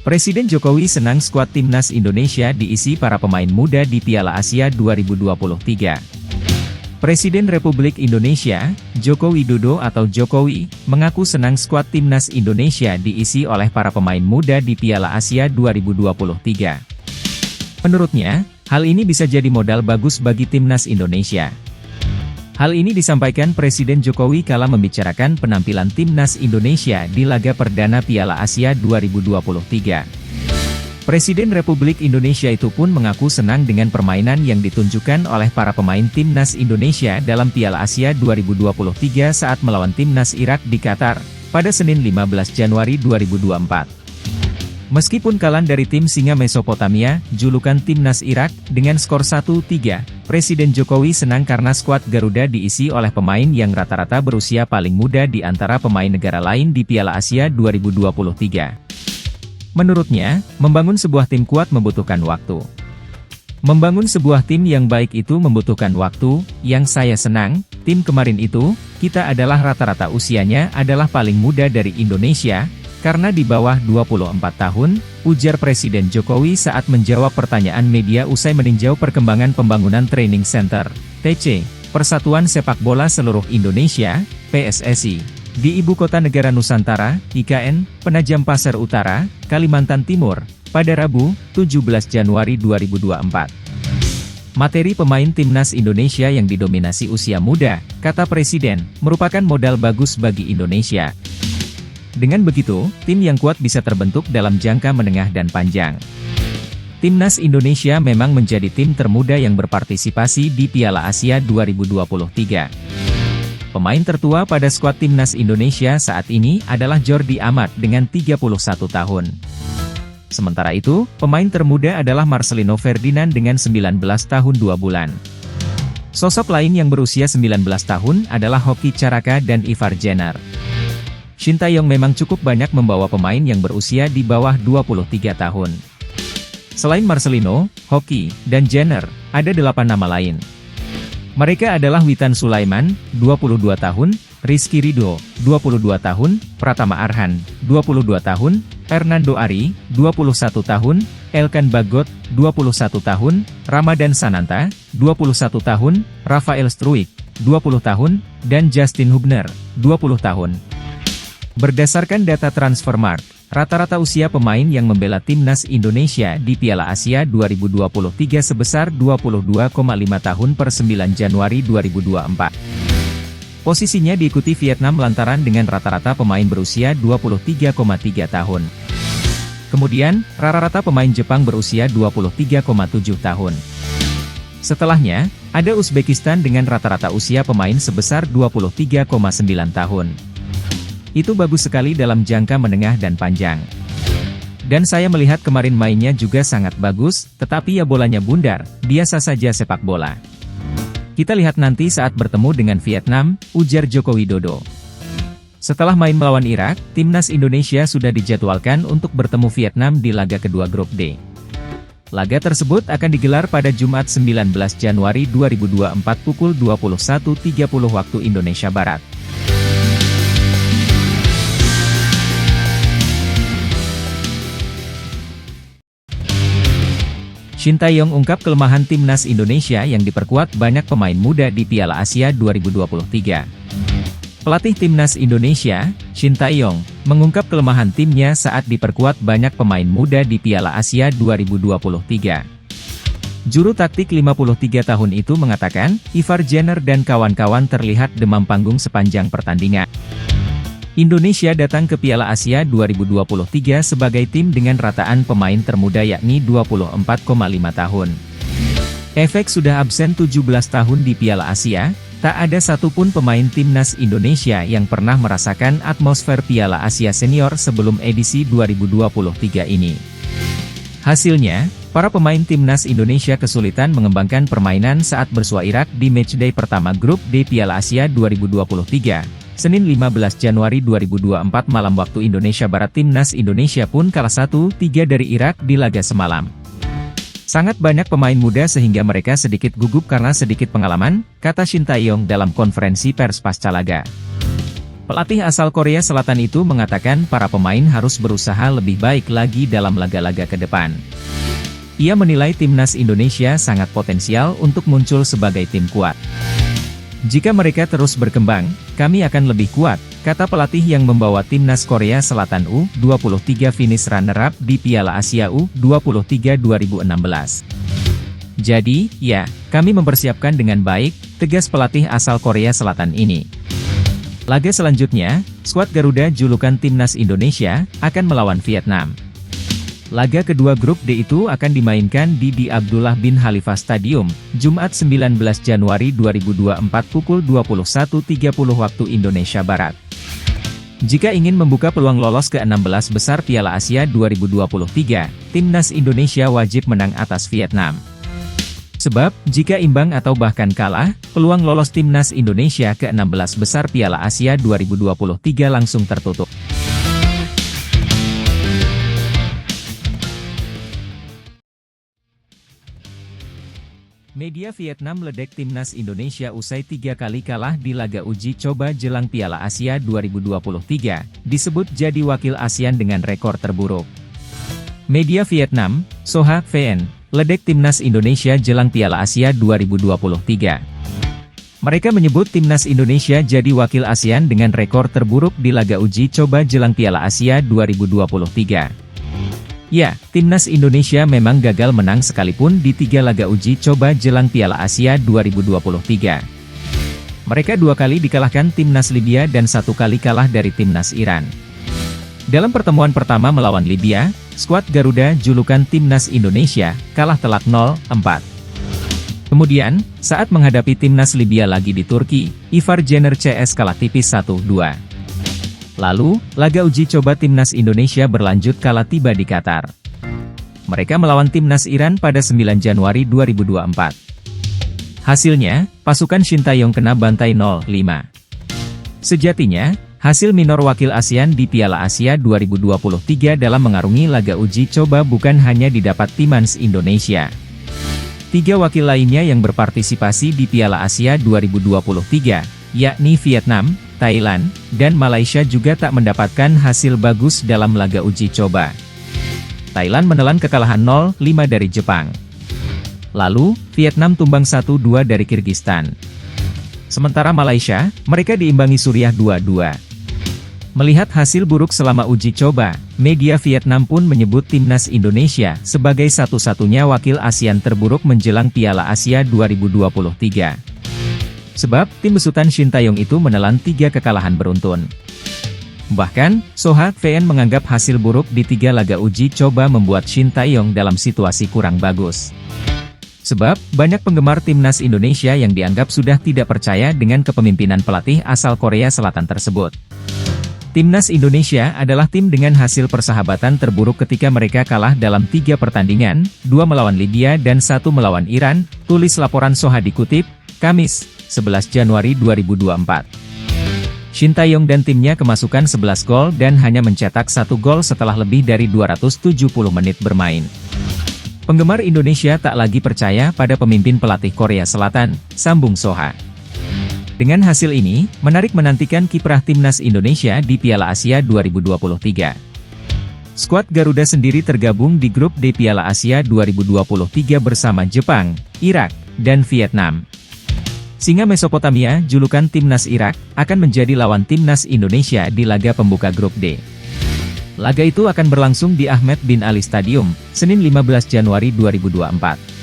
Presiden Jokowi senang skuad timnas Indonesia diisi para pemain muda di Piala Asia 2023. Presiden Republik Indonesia, Joko Widodo atau Jokowi, mengaku senang skuad timnas Indonesia diisi oleh para pemain muda di Piala Asia 2023. Menurutnya, hal ini bisa jadi modal bagus bagi timnas Indonesia. Hal ini disampaikan Presiden Jokowi kala membicarakan penampilan timnas Indonesia di laga perdana Piala Asia 2023. Presiden Republik Indonesia itu pun mengaku senang dengan permainan yang ditunjukkan oleh para pemain timnas Indonesia dalam Piala Asia 2023 saat melawan timnas Irak di Qatar, pada Senin 15 Januari 2024. Meskipun kalah dari tim Singa Mesopotamia, julukan timnas Irak, dengan skor 1-3, Presiden Jokowi senang karena skuad Garuda diisi oleh pemain yang rata-rata berusia paling muda di antara pemain negara lain di Piala Asia 2023. Menurutnya, membangun sebuah tim kuat membutuhkan waktu. Membangun sebuah tim yang baik itu membutuhkan waktu. Yang saya senang, tim kemarin itu, kita adalah rata-rata usianya adalah paling muda dari Indonesia, karena di bawah 24 tahun, ujar Presiden Jokowi saat menjawab pertanyaan media usai meninjau perkembangan pembangunan Training Center, TC, Persatuan Sepak Bola Seluruh Indonesia, PSSI, di Ibu Kota Negara Nusantara, IKN, Penajam Pasar Utara, Kalimantan Timur, pada Rabu, 17 Januari 2024. Materi pemain timnas Indonesia yang didominasi usia muda, kata Presiden, merupakan modal bagus bagi Indonesia. Dengan begitu, tim yang kuat bisa terbentuk dalam jangka menengah dan panjang. Timnas Indonesia memang menjadi tim termuda yang berpartisipasi di Piala Asia 2023. Pemain tertua pada skuad timnas Indonesia saat ini adalah Jordi Amat dengan 31 tahun. Sementara itu, pemain termuda adalah Marcelino Ferdinand dengan 19 tahun 2 bulan. Sosok lain yang berusia 19 tahun adalah Hoki Caraka dan Ivar Jenner. Shin Tae-yong memang cukup banyak membawa pemain yang berusia di bawah 23 tahun. Selain Marcelino, Hoki, dan Jenner, ada 8 nama lain. Mereka adalah Witan Sulaiman, 22 tahun, Rizky Ridho, 22 tahun, Pratama Arhan, 22 tahun, Hernando Ari, 21 tahun, Elkan Bagot, 21 tahun, Ramadan Sananta, 21 tahun, Rafael Struijk, 20 tahun, dan Justin Hubner, 20 tahun. Berdasarkan data Transfermarkt, rata-rata usia pemain yang membela timnas Indonesia di Piala Asia 2023 sebesar 22,5 tahun per 9 Januari 2024. Posisinya diikuti Vietnam lantaran dengan rata-rata pemain berusia 23,3 tahun. Kemudian, rata-rata pemain Jepang berusia 23,7 tahun. Setelahnya, ada Uzbekistan dengan rata-rata usia pemain sebesar 23,9 tahun. Itu bagus sekali dalam jangka menengah dan panjang. Dan saya melihat kemarin mainnya juga sangat bagus, tetapi ya bolanya bundar, biasa saja sepak bola. Kita lihat nanti saat bertemu dengan Vietnam, ujar Joko Widodo. Setelah main melawan Irak, timnas Indonesia sudah dijadwalkan untuk bertemu Vietnam di laga kedua grup D. Laga tersebut akan digelar pada Jumat 19 Januari 2024 pukul 21.30 waktu Indonesia Barat. Shin Tae-yong ungkap kelemahan timnas Indonesia yang diperkuat banyak pemain muda di Piala Asia 2023. Pelatih timnas Indonesia, Shin Tae-yong, mengungkap kelemahan timnya saat diperkuat banyak pemain muda di Piala Asia 2023. Juru taktik 53 tahun itu mengatakan, Ivar Jenner dan kawan-kawan terlihat demam panggung sepanjang pertandingan. Indonesia datang ke Piala Asia 2023 sebagai tim dengan rataan pemain termuda yakni 24,5 tahun. Efek sudah absen 17 tahun di Piala Asia, tak ada satupun pemain timnas Indonesia yang pernah merasakan atmosfer Piala Asia Senior sebelum edisi 2023 ini. Hasilnya, para pemain timnas Indonesia kesulitan mengembangkan permainan saat bersua Irak di matchday pertama grup D Piala Asia 2023. Senin 15 Januari 2024 malam waktu Indonesia Barat. Timnas Indonesia pun kalah 1-3 dari Irak di laga semalam. Sangat banyak pemain muda sehingga mereka sedikit gugup karena sedikit pengalaman, kata Shin Tae-yong dalam konferensi pers pasca laga. Pelatih asal Korea Selatan itu mengatakan para pemain harus berusaha lebih baik lagi dalam laga-laga ke depan. Ia menilai timnas Indonesia sangat potensial untuk muncul sebagai tim kuat. Jika mereka terus berkembang, kami akan lebih kuat, kata pelatih yang membawa timnas Korea Selatan U23 finish runner-up di Piala Asia U23 2016. Jadi, ya, kami mempersiapkan dengan baik, tegas pelatih asal Korea Selatan ini. Laga selanjutnya, skuad Garuda julukan timnas Indonesia, akan melawan Vietnam. Laga kedua grup D itu akan dimainkan di Abdullah bin Khalifa Stadium, Jumat 19 Januari 2024 pukul 21.30 waktu Indonesia Barat. Jika ingin membuka peluang lolos ke 16 besar Piala Asia 2023, timnas Indonesia wajib menang atas Vietnam. Sebab, jika imbang atau bahkan kalah, peluang lolos timnas Indonesia ke 16 besar Piala Asia 2023 langsung tertutup. Media Vietnam meledek timnas Indonesia usai 3 kali kalah di laga uji coba jelang Piala Asia 2023, disebut jadi wakil ASEAN dengan rekor terburuk. Media Vietnam, Soha VN, ledek timnas Indonesia jelang Piala Asia 2023. Mereka menyebut timnas Indonesia jadi wakil ASEAN dengan rekor terburuk di laga uji coba jelang Piala Asia 2023. Ya, timnas Indonesia memang gagal menang sekalipun di 3 laga uji coba jelang Piala Asia 2023. Mereka 2 kali dikalahkan timnas Libya dan 1 kali kalah dari timnas Iran. Dalam pertemuan pertama melawan Libya, skuad Garuda julukan timnas Indonesia, kalah telak 0-4. Kemudian, saat menghadapi timnas Libya lagi di Turki, Ivar Jenner CS kalah tipis 1-2. Lalu, laga uji coba timnas Indonesia berlanjut kala tiba di Qatar. Mereka melawan timnas Iran pada 9 Januari 2024. Hasilnya, pasukan Shin Tae-yong kena bantai 0-5. Sejatinya, hasil minor wakil ASEAN di Piala Asia 2023 dalam mengarungi laga uji coba bukan hanya didapat timnas Indonesia. 3 wakil lainnya yang berpartisipasi di Piala Asia 2023, yakni Vietnam, Thailand, dan Malaysia juga tak mendapatkan hasil bagus dalam laga uji coba. Thailand menelan kekalahan 0-5 dari Jepang. Lalu, Vietnam tumbang 1-2 dari Kirgistan. Sementara Malaysia, mereka diimbangi Suriah 2-2. Melihat hasil buruk selama uji coba, media Vietnam pun menyebut timnas Indonesia sebagai satu-satunya wakil ASEAN terburuk menjelang Piala Asia 2023. Sebab, tim besutan Shin Tae-yong itu menelan 3 kekalahan beruntun. Bahkan, Soha VN menganggap hasil buruk di 3 laga uji coba membuat Shin Tae-yong dalam situasi kurang bagus. Sebab, banyak penggemar timnas Indonesia yang dianggap sudah tidak percaya dengan kepemimpinan pelatih asal Korea Selatan tersebut. Timnas Indonesia adalah tim dengan hasil persahabatan terburuk ketika mereka kalah dalam 3 pertandingan, 2 melawan Libya dan 1 melawan Iran, tulis laporan Soha dikutip, Kamis, 11 Januari 2024. Shin Tae-yong dan timnya kemasukan 11 gol dan hanya mencetak 1 gol setelah lebih dari 270 menit bermain. Penggemar Indonesia tak lagi percaya pada pemimpin pelatih Korea Selatan, sambung Soha. Dengan hasil ini, menarik menantikan kiprah timnas Indonesia di Piala Asia 2023. Skuad Garuda sendiri tergabung di grup D Piala Asia 2023 bersama Jepang, Irak, dan Vietnam. Singa Mesopotamia, julukan timnas Irak, akan menjadi lawan timnas Indonesia di laga pembuka grup D. Laga itu akan berlangsung di Ahmed bin Ali Stadium, Senin 15 Januari 2024.